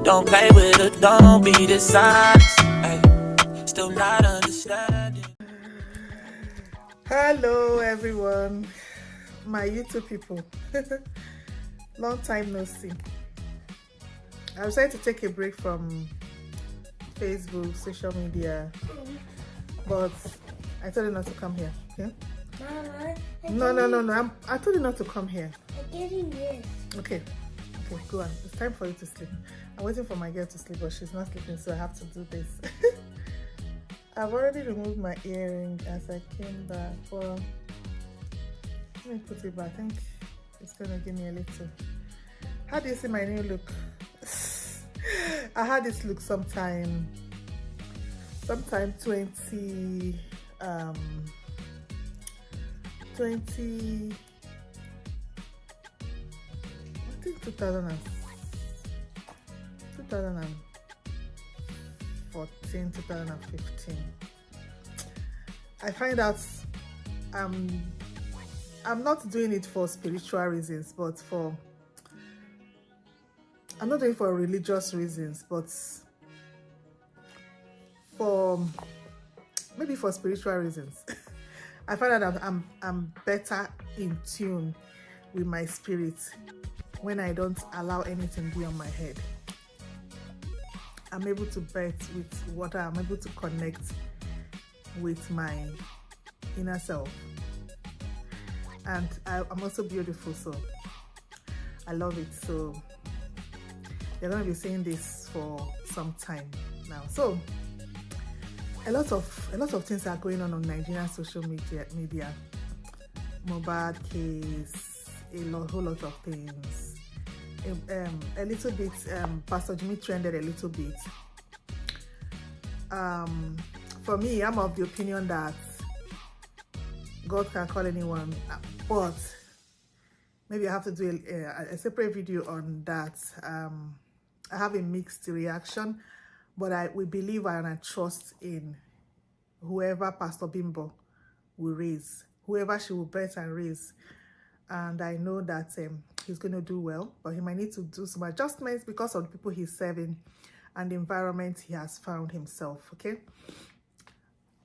Don't play with it, don't be dishonest. Ay, still not understanding. Hello everyone, my YouTube people. Long time no see. I decided to take a break from Facebook, social media, but I told you not to come here. Okay? No. I told you not to come here. I'm getting this. Okay, go on. It's time for you to sleep. I'm waiting for my girl to sleep, but she's not sleeping, so I have to do this. I've already removed my earring as I came back. Well, let me put it back. I think it's gonna give me a little. How do you see my new look? I had this look sometime 20 I think 2014, 2015. I find out I'm not doing it for spiritual reasons, but I'm not doing it for religious reasons, but maybe for spiritual reasons. I find out I'm better in tune with my spirit when I don't allow anything be on my head. I'm able to breathe with water. I'm able to connect with my inner self. And I'm also beautiful, so I love it. So they're going to be saying this for some time now. So a lot of things are going on Nigerian social media. Mobile case, whole lot of things. A little bit. Pastor Jimmy trended a little bit. For me, I'm of the opinion that God can call anyone, but maybe I have to do a separate video on that. I have a mixed reaction, but we believe and I trust in whoever Pastor Bimbo will raise, whoever she will bet and raise. And I know that he's going to do well, but he might need to do some adjustments because of the people he's serving and the environment he has found himself, okay?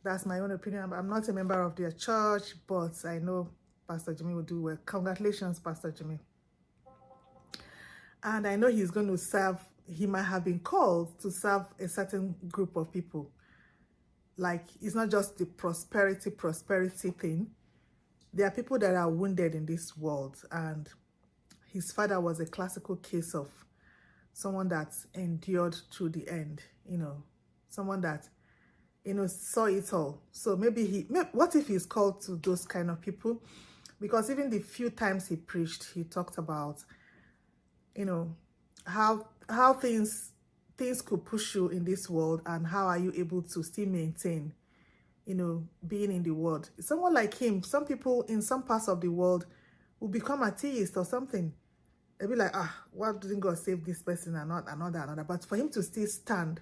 That's my own opinion. I'm not a member of their church, but I know Pastor Jimmy will do well. Congratulations, Pastor Jimmy. And I know he's going to serve, he might have been called to serve a certain group of people. Like, it's not just the prosperity thing. There are people that are wounded in this world, and his father was a classical case of someone that endured through the end, someone that, saw it all. So maybe what if he's called to those kind of people? Because even the few times he preached, he talked about, how things could push you in this world, and how are you able to still maintain being in the world. Someone like him, some people in some parts of the world will become atheists or something. They'll be like, why didn't God save this person and not another? But for him to still stand,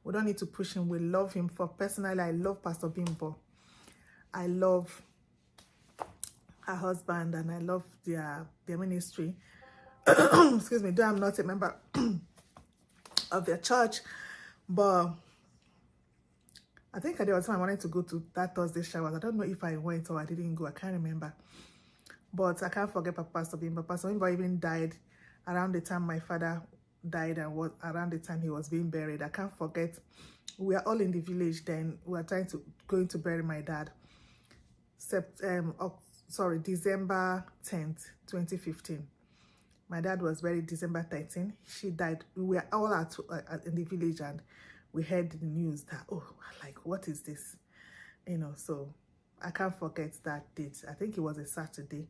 we don't need to push him. We love him. Personally, I love Pastor Bimbo. I love her husband, and I love their ministry. Excuse me, though I'm not a member of their church, but I think there was time I wanted to go to that Thursday showers. I don't know if I went or I didn't go. I can't remember. But I can't forget Pastor Bimbo. Pastor Bimbo even died around the time my father died, and was around the time he was being buried. I can't forget. We were all in the village then. We were going to bury my dad. December 10th, 2015. My dad was buried December 13th. She died. We were all in the village, and we heard the news that, what is this? So I can't forget that date. I think it was a Saturday,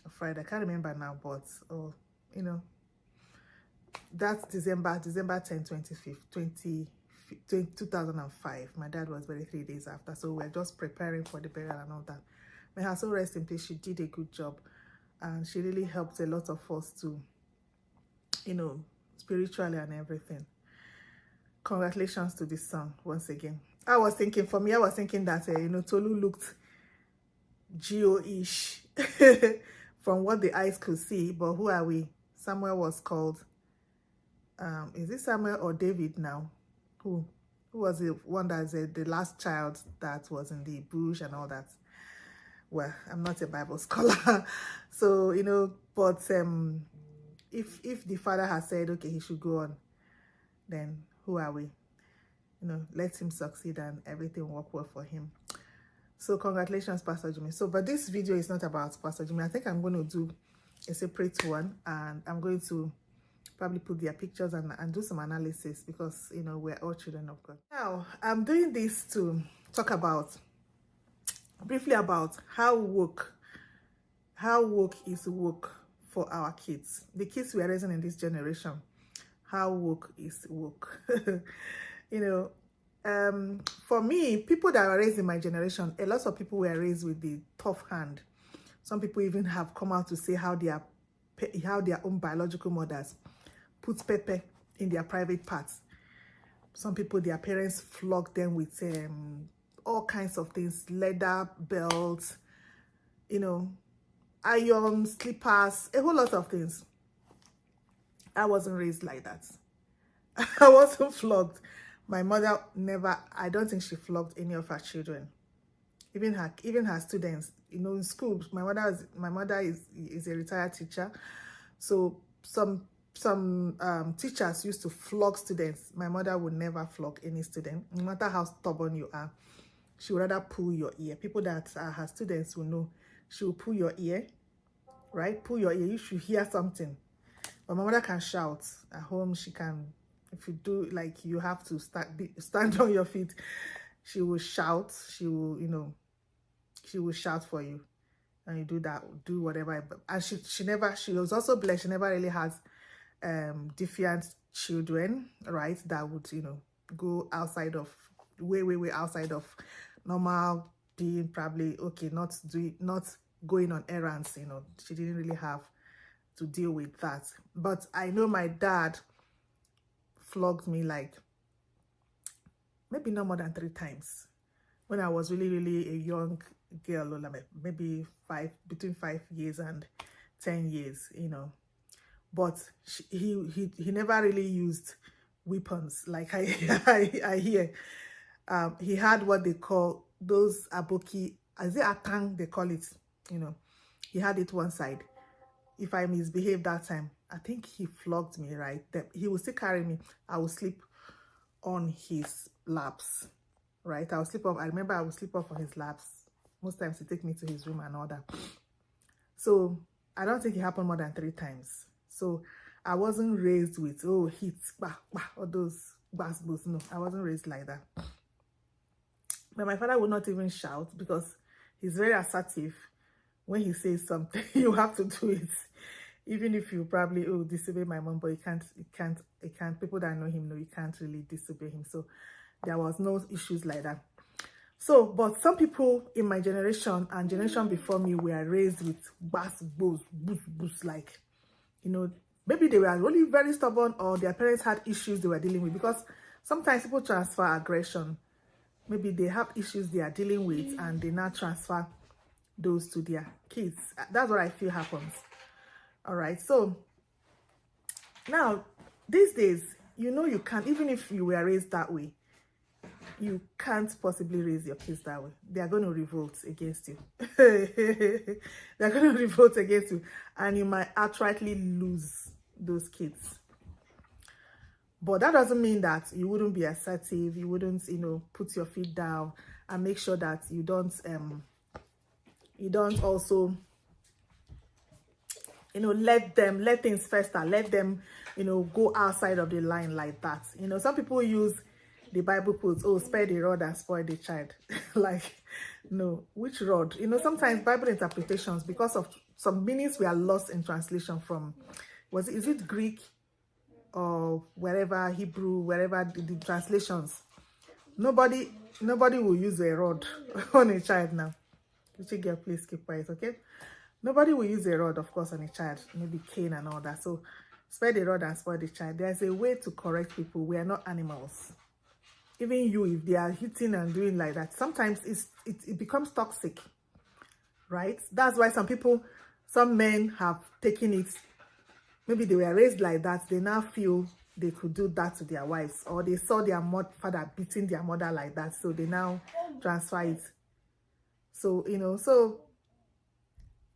a Friday. I can't remember now, but, that's December 10, 2005. My dad was buried 3 days after. So we're just preparing for the burial and all that. May her soul rest in peace. She did a good job. And she really helped a lot of us to, spiritually and everything. Congratulations to this son once again. I was thinking that, Tolu looked Geo-ish from what the eyes could see. But who are we? Samuel was called, is it Samuel or David now? Who was the one that's the last child that was in the bush and all that? Well, I'm not a Bible scholar. So, you know, but if the father has said, okay, he should go on, then who are we? You know, let him succeed and everything work well for him. So congratulations, Pastor Jimmy. So, but this video is not about Pastor Jimmy. I think I'm going to do a separate one, and I'm going to probably put their pictures and do some analysis, because, you know, we're all children of God. Now, I'm doing this to talk about, briefly about how woke is woke for our kids. The kids we are raising in this generation, how woke is woke. You know, for me, people that were raised in my generation, a lot of people were raised with the tough hand. Some people even have come out to say how their own biological mothers put pepper in their private parts. Some people, their parents flogged them with all kinds of things, leather belts, you know, iron, slippers, a whole lot of things. I wasn't raised like that. I wasn't flogged. My mother never, I don't think she flogged any of her children. Even her students, you know, in school, my mother is a retired teacher. So some teachers used to flog students. My mother would never flog any student, no matter how stubborn you are. She would rather pull your ear. People that are her students will know. She will pull your ear, right? Pull your ear. You should hear something. But my mother can shout. At home, she can, if you do, like, you have to stand on your feet, she will shout. She will, you know, she will shout for you. And you do that, do whatever. And she was also blessed. She never really has defiant children, right? That would, you know, go outside of, way outside of normal being, probably, okay, not going on errands, you know. She didn't really have to deal with that. But I know my dad flogged me, like, maybe not more than 3 times when I was really a young girl, like maybe between 5 years and 10 years, you know. But he never really used weapons like I hear. He had what they call those aboki, is it atang they call it, you know. He had it one side. If I misbehaved that time, I think he flogged me, right? He would still carry me. I would sleep on his laps, right? I remember I would sleep off on his laps. Most times he take me to his room and all that. So I don't think it happened more than 3 times. So I wasn't raised with, oh, hits, bah, bah, all those bass. No, I wasn't raised like that. But my father would not even shout, because he's very assertive. When he says something, you have to do it. Even if you probably, oh, disobey my mom, but you can't. People that know him know you can't really disobey him. So there was no issues like that. So, but some people in my generation and generation before me were raised with bass, boost, like, you know, maybe they were really very stubborn, or their parents had issues they were dealing with, because sometimes people transfer aggression. Maybe they have issues they are dealing with, and they now transfer those to their kids. That's what I feel happens. All right. So now, these days, you know, you can't, even if you were raised that way, you can't possibly raise your kids that way. They are going to revolt against you. They're going to revolt against you, and you might outrightly lose those kids. But that doesn't mean that you wouldn't be assertive. You wouldn't, you know, put your feet down and make sure that you don't also, you know, let things fester, let them, you know, go outside of the line like that. You know, some people use the Bible quotes, oh, spare the rod and spoil the child. Like, no, which rod? You know, sometimes Bible interpretations, because of some meanings we are lost in translation from, is it Greek or wherever, Hebrew, wherever the translations. Nobody will use a rod on a child now. Little girl, please keep quiet, okay? Nobody will use a rod, of course, on a child, maybe cane and all that. So spare the rod and spoil the child. There's a way to correct people. We are not animals. Even you, if they are hitting and doing like that, sometimes it becomes toxic, right? That's why some people some men have taken it. Maybe they were raised like that. They now feel they could do that to their wives, or they saw their father beating their mother like that, so they now transfer it. So, you know, so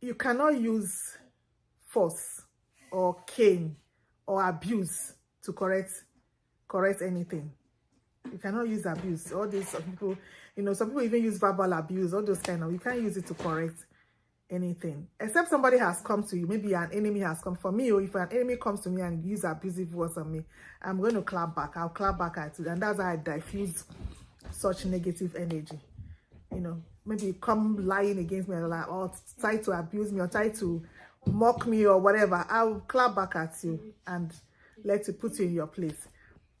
you cannot use force or cane or abuse to correct anything. You cannot use abuse. All these people, you know, some people even use verbal abuse, all those kind of, you can't use it to correct anything. Except somebody has come to you, maybe an enemy has come. For me, or if an enemy comes to me and use abusive words on me, I'm going to clap back. I'll clap back at it. And that's how I diffuse such negative energy. You know, maybe come lying against me or try to abuse me or try to mock me or whatever. I'll clap back at you and let you put you in your place.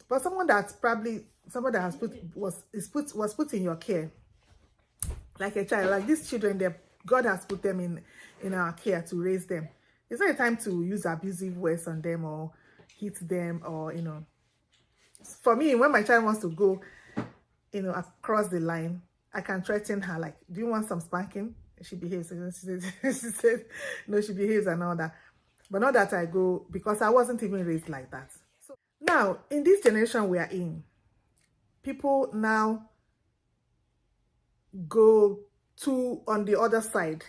But someone that's probably somebody that has was put in your care, like a child, like these children, God has put them in our care to raise them. It's not a time to use abusive words on them or hit them, or, you know. For me, when my child wants to go, you know, across the line, I can threaten her, like, do you want some spanking? She behaves. She said, no, she behaves and all that. But not that I go, because I wasn't even raised like that. So now, in this generation we are in, people now go to on the other side.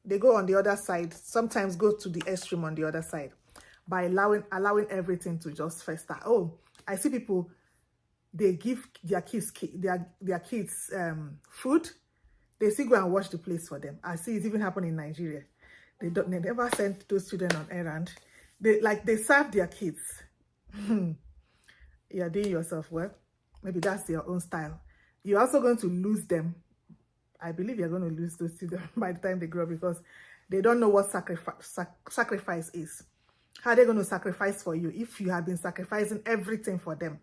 They go on the other side, sometimes go to the extreme on the other side by allowing everything to just fester. Oh, I see people, they give their kids food. They still go and wash the place for them. I see it even happen in Nigeria. They never send those children on errand. They serve their kids. You're doing yourself well. Maybe that's your own style. You're also going to lose them. I believe you're going to lose those children by the time they grow up, because they don't know what sacrifice is. How are they going to sacrifice for you if you have been sacrificing everything for them?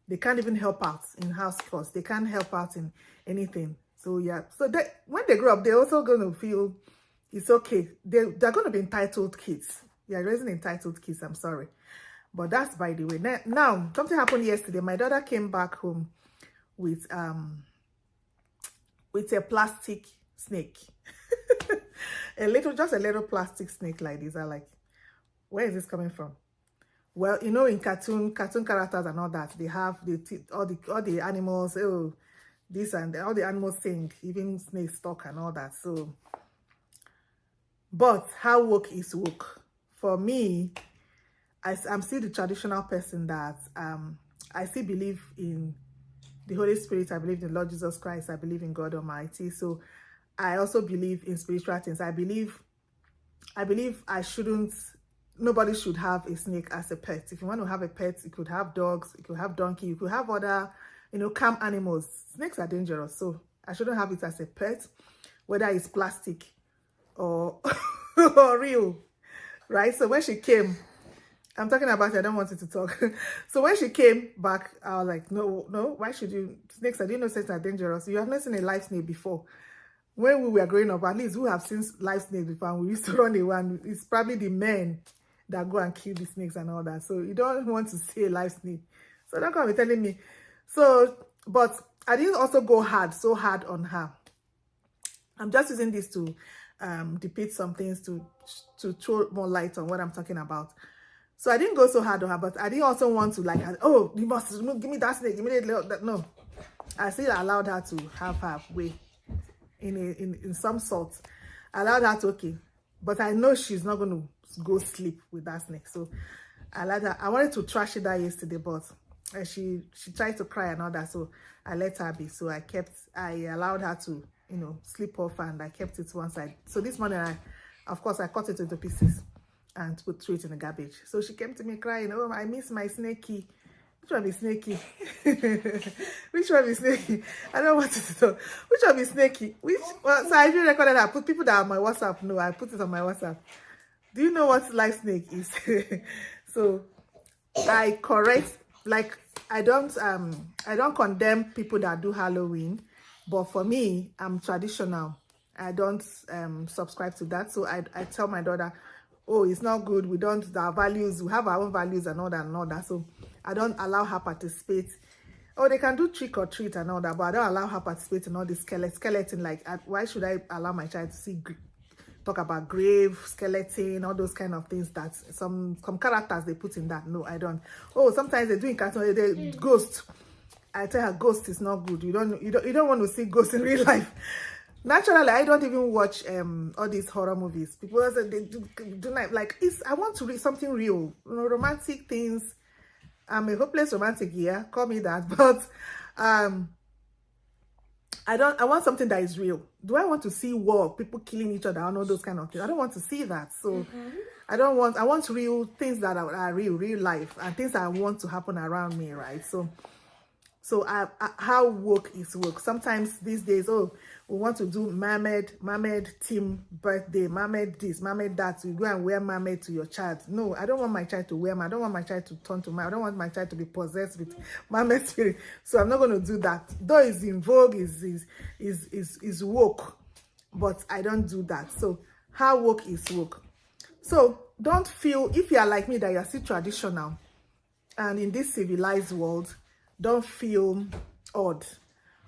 They can't even help out in house chores. They can't help out in anything. So yeah, so when they grow up, they're also going to feel it's okay. They're going to be entitled kids. You're raising entitled kids, I'm sorry. But that's by the way. Now, something happened yesterday. My daughter came back home with a plastic snake. Just a little plastic snake like this. I'm like, where is this coming from? Well, you know, in cartoon characters and all that, they have all the animals, oh, this and all the animals sing, even snakes talk and all that. So, but how woke is woke? For me, I'm still the traditional person that I still believe in the Holy Spirit. I believe in Lord Jesus Christ. I believe in God Almighty. So I also believe in spiritual things. I believe nobody should have a snake as a pet. If you want to have a pet, you could have dogs, you could have donkey, you could have other, you know, calm animals. Snakes are dangerous, so I shouldn't have it as a pet, whether it's plastic or or real, right? So when she came, I'm talking about it, I don't want it to talk. So when she came back, I was like, no, why should you? Snakes, I didn't know snakes are dangerous. You have not seen a live snake before. When we were growing up, at least we have seen live snakes before, and we used to run away. It's probably the men that go and kill the snakes and all that. So you don't want to see a live snake. So don't come and be telling me. So, but I didn't also go so hard on her. I'm just using this to depict some things to throw more light on what I'm talking about. So I didn't go so hard on her, but I didn't also want to like, oh, you must give me that snake, give me that. No, I still allowed her to have her way in some sort. I allowed her to, okay, but I know she's not going to go sleep with that snake. So I allowed her. I wanted to trash it that yesterday, but she tried to cry and all that, so I let her be. So I allowed her to, you know, sleep off, and I kept it to one side. So this morning, of course, I cut it into pieces and threw it in the garbage. So she came to me crying, oh, I miss my snakey. Which one is snaky? Which one is snaky? I don't want it to talk. Which one is snaky? So I even recorded that. I put people that are on my WhatsApp. No, I put it on my WhatsApp. Do you know what live snake is? So I correct, like, I don't condemn people that do Halloween, but for me, I'm traditional. I don't subscribe to that. So I tell my daughter, oh, it's not good. We have our own values and all that. So I don't allow her participate. Oh, they can do trick or treat and all that, but I don't allow her participate in all this skeleton. Like, why should I allow my child to see talk about grave, skeleton, all those kind of things that some characters they put in that. No, I don't. Oh, sometimes they do in cartoon, they ghost. I tell her ghost is not good. You don't want to see ghosts in real life. Naturally, I don't even watch all these horror movies. People say they do not like. I want to read something real, romantic things. I'm a hopeless romantic here. Call me that, but I want something that is real. Do I want to see war, people killing each other, and all those kind of things? I don't want to see that. So I want real things that are real life, and things that I want to happen around me, right? So how woke is woke. Sometimes these days, oh, we want to do mermaid team birthday, mermaid this, mermaid that. You go and wear mermaid to your child. No, I don't want my child to wear mermaid. I don't want my child to turn to mermaid. I don't want my child to be possessed with mermaid spirit. So I'm not going to do that. Though it's in vogue, is woke, but I don't do that. So how woke is woke. So don't feel, if you are like me, that you are still traditional, and in this civilized world, don't feel odd,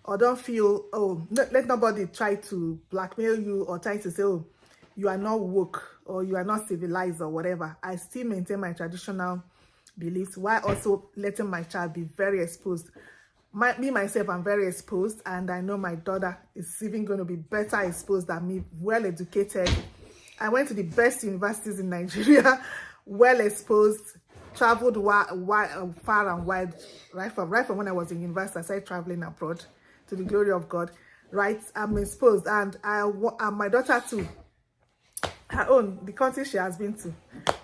or don't feel, oh, let nobody try to blackmail you or try to say, oh, you are not woke or you are not civilized or whatever. I still maintain my traditional beliefs while also letting my child be very exposed. Me myself, I'm very exposed, and I know my daughter is even going to be better exposed than me, well educated. I went to the best universities in Nigeria, well exposed, traveled far and wide, right from when I was in university. I started traveling abroad, to the glory of God, right? I'm exposed, and my daughter too, her own, the country she has been to.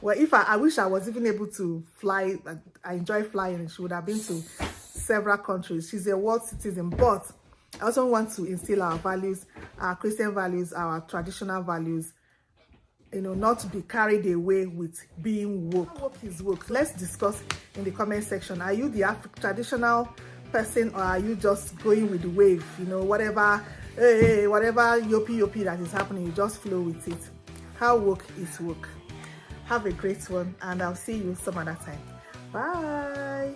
Well, if I wish I was even able to fly, I enjoy flying, she would have been to several countries. She's a world citizen, but I also want to instill our values, our Christian values, our traditional values, not to be carried away with being woke. Woke is woke. Let's discuss in the comment section. Are you the traditional person, or are you just going with the wave? Whatever yopi that is happening, you just flow with it. How woke is woke? Have a great one, and I'll see you some other time. Bye.